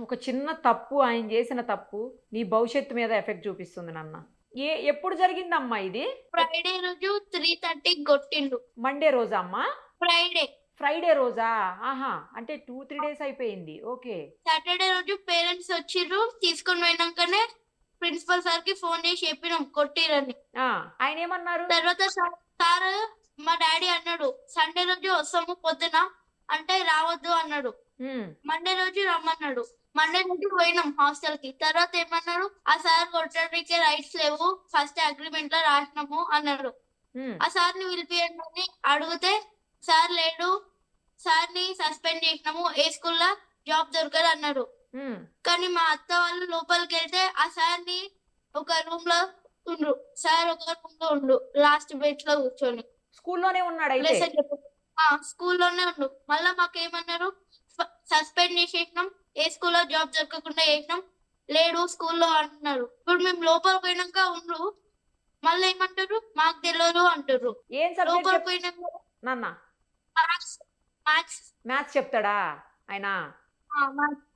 ఒక చిన్న తప్పు ఆయన చేసిన తప్పు నీ భవిష్యత్తు మీద ఎఫెక్ట్ చూపిస్తుంది నాన్న. ఎప్పుడు జరిగిందమ్మా ఇది? ఫ్రైడే రోజు 3:30 కొట్టిండు. మండే రోజా అమ్మా? ఫ్రైడే. ఫ్రైడే రోజా? ఆహా! అంటే 2, 3 డేస్ అయిపోయింది. ఓకే. సాటర్డే రోజు పేరెంట్స్ వచ్చిర్రు. తీసుకొని పోయినంకనే ప్రిన్సిపల్ సార్‌కి ఫోన్ చేసి చెప్పినాం కొట్టిర్రని. ఆ! ఆయనేమన్నారు? తర్వాత సారు మా డ్యాడీ అన్నాడు, "సండే రోజు వస్తాము పొద్దున" అంటే రావద్దు అన్నాడు. హ్మ్. మండే రోజు రమ్మన్నాడు. మండే రోజు పోయినాం హాస్టల్‌కి. తర్వాత ఏమన్నాడు, "ఆ సార్ కొట్టడానికి రైట్స్ లేవు. ఫస్ట్ అగ్రీమెంట్‌లో రాసినాము" అన్నాడు. హ్మ్. ఆ సార్‌ని పిలిపియండి అని అడిగితే, "సార్ లేడు. సార్‌ని సస్పెండ్ చేసినాము. ఏ స్కూల్‌లో జాబ్ దొరకదన్నాడు." హ్మ్. కానీ మా అత్త వాళ్ళు లోపలికెళ్తే ఆ సార్‌ని ఒక రూమ్‌లో ఉండ్రు. సార్ ఒక రూమ్‌లో ఉండు. లాస్ట్ బెంచ్‌లో కూర్చొని. స్కూల్లోనే ఉన్నాడయితే. లెసన్ చెప్పు. ఆ! స్కూల్లోనే ఉండు. మళ్ళా మాకేమన్నారు, సస్పెండ్ చేసేసినాం. ఏ స్కూల్‌లో జాబ్ దొరకకుండా చేసినాం. లేడు స్కూల్‌లో అంటున్నారు. ఇప్పుడు మేము లోపలికి పోయినంక ఉండ్రు. మళ్ళా ఏమంటుర్రు, మాకు తెలవదు అంటుర్రు. ఏం సబ్జెక్ట్ లోపలికి పోయినంక నాన్న? మ్యాథ్స్, మ్యాథ్స్ మ్యాథ్స్ చెప్తాడా ఆయన? మ్యాథ్స్.